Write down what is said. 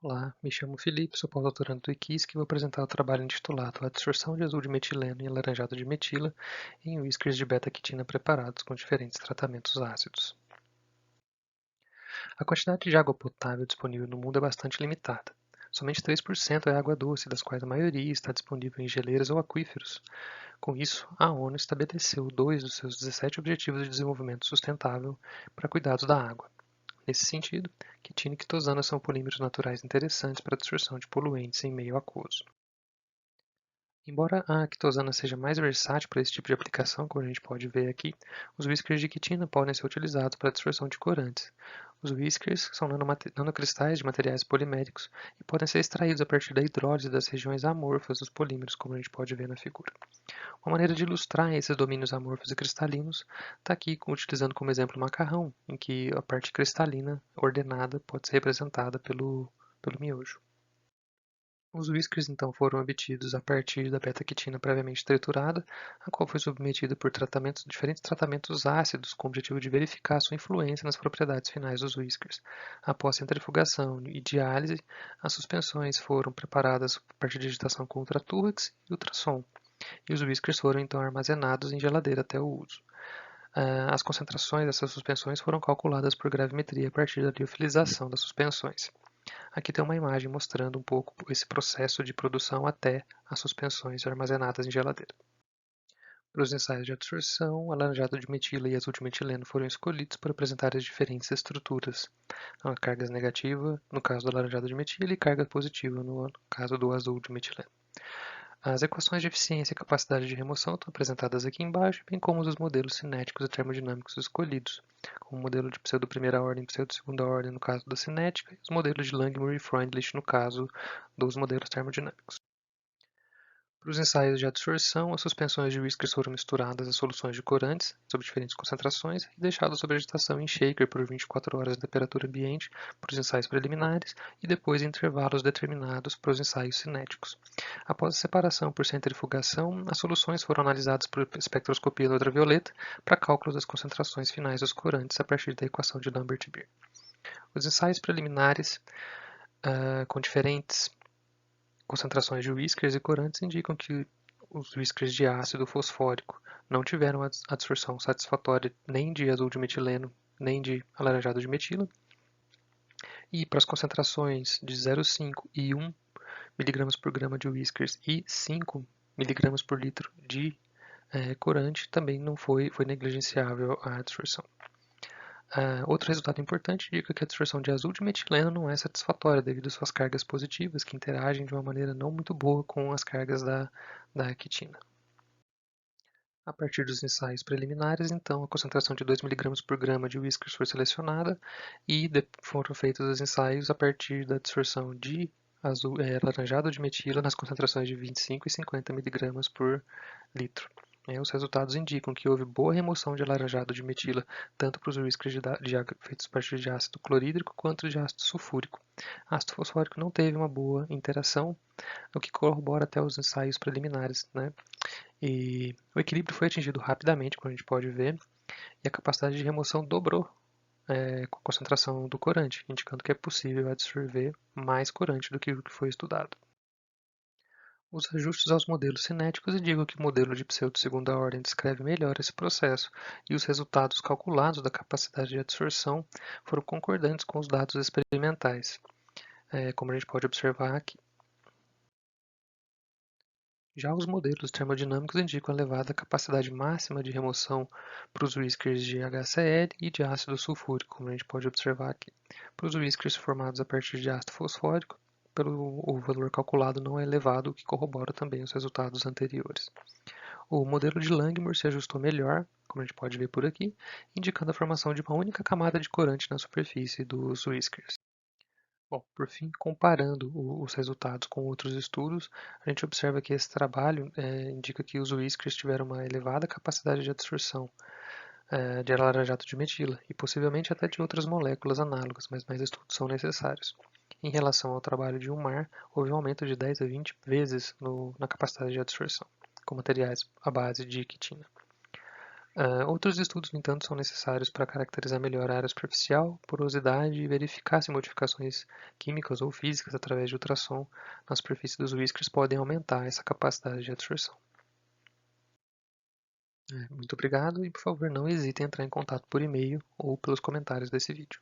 Olá, me chamo Felipe, sou pós-doutorando do IQISC e vou apresentar o trabalho intitulado A Absorção de azul de metileno e alaranjado de metila em whiskers de beta-quitina preparados com diferentes tratamentos ácidos. A quantidade de água potável disponível no mundo é bastante limitada. Somente 3% é água doce, das quais a maioria está disponível em geleiras ou aquíferos. Com isso, a ONU estabeleceu 2 dos seus 17 Objetivos de Desenvolvimento Sustentável para cuidados da água. Nesse sentido, quitina e quitosana são polímeros naturais interessantes para a absorção de poluentes em meio aquoso. Embora a quitosana seja mais versátil para esse tipo de aplicação, como a gente pode ver aqui, os whiskers de quitina podem ser utilizados para a dispersão de corantes. Os whiskers são nanocristais de materiais poliméricos e podem ser extraídos a partir da hidrólise das regiões amorfas dos polímeros, como a gente pode ver na figura. Uma maneira de ilustrar esses domínios amorfos e cristalinos está aqui utilizando como exemplo o macarrão, em que a parte cristalina ordenada pode ser representada pelo miojo. Os whiskers então foram obtidos a partir da beta-quitina previamente triturada, a qual foi submetida por diferentes tratamentos ácidos com o objetivo de verificar sua influência nas propriedades finais dos whiskers. Após centrifugação e diálise, as suspensões foram preparadas a partir de agitação com ultraturrex e ultrassom, e os whiskers foram então armazenados em geladeira até o uso. As concentrações dessas suspensões foram calculadas por gravimetria a partir da liofilização das suspensões. Aqui tem uma imagem mostrando um pouco esse processo de produção até as suspensões armazenadas em geladeira. Para os ensaios de absorção, alaranjado de metila e azul de metileno foram escolhidos para apresentar as diferentes estruturas. Cargas negativas, no caso do alaranjado de metila, e carga positiva, no caso do azul de metileno. As equações de eficiência e capacidade de remoção estão apresentadas aqui embaixo, bem como os modelos cinéticos e termodinâmicos escolhidos, como o modelo de pseudo-primeira ordem e pseudo-segunda ordem no caso da cinética, e os modelos de Langmuir e Freundlich no caso dos modelos termodinâmicos. Para os ensaios de adsorção, as suspensões de whiskers foram misturadas a soluções de corantes, sob diferentes concentrações, e deixadas sob agitação em shaker por 24 horas em temperatura ambiente para os ensaios preliminares e depois em intervalos determinados para os ensaios cinéticos. Após a separação por centrifugação, as soluções foram analisadas por espectroscopia ultravioleta para cálculo das concentrações finais dos corantes a partir da equação de Lambert-Beer. Os ensaios preliminares com diferentes concentrações de whiskers e corantes indicam que os whiskers de ácido fosfórico não tiveram adsorção satisfatória nem de azul de metileno, nem de alaranjado de metila. E para as concentrações de 0,5 e 1 mg por grama de whiskers e 5 mg por litro de corante, também não foi negligenciável a adsorção. Outro resultado importante indica que a absorção de azul de metileno não é satisfatória devido às suas cargas positivas, que interagem de uma maneira não muito boa com as cargas da quitina. A partir dos ensaios preliminares, então, a concentração de 2 mg por grama de whiskers foi selecionada e foram feitos os ensaios a partir da absorção de alaranjado de metila nas concentrações de 25 e 50 mg por litro. Os resultados indicam que houve boa remoção de alaranjado de metila tanto para os whiskers feitos a partir de ácido clorídrico quanto de ácido sulfúrico. Ácido fosfórico não teve uma boa interação, o que corrobora até os ensaios preliminares, né? E o equilíbrio foi atingido rapidamente, como a gente pode ver, e a capacidade de remoção dobrou com a concentração do corante, indicando que é possível absorver mais corante do que o que foi estudado. Os ajustes aos modelos cinéticos indicam que o modelo de pseudo-segunda ordem descreve melhor esse processo, e os resultados calculados da capacidade de absorção foram concordantes com os dados experimentais, como a gente pode observar aqui. Já os modelos termodinâmicos indicam elevada capacidade máxima de remoção para os whiskers de HCl e de ácido sulfúrico, como a gente pode observar aqui. Para os whiskers formados a partir de ácido fosfórico, o valor calculado não é elevado, o que corrobora também os resultados anteriores. O modelo de Langmuir se ajustou melhor, como a gente pode ver por aqui, indicando a formação de uma única camada de corante na superfície dos whiskers. Bom, por fim, comparando os resultados com outros estudos, a gente observa que esse trabalho indica que os whiskers tiveram uma elevada capacidade de absorção de alaranjado de metila e possivelmente até de outras moléculas análogas, mas mais estudos são necessários. Em relação ao trabalho de Umar, houve um aumento de 10 a 20 vezes na capacidade de absorção, com materiais à base de quitina. Outros estudos, no entanto, são necessários para caracterizar melhor a área superficial, porosidade e verificar se modificações químicas ou físicas através de ultrassom na superfície dos whiskers podem aumentar essa capacidade de absorção. Muito obrigado e, por favor, não hesite em entrar em contato por e-mail ou pelos comentários desse vídeo.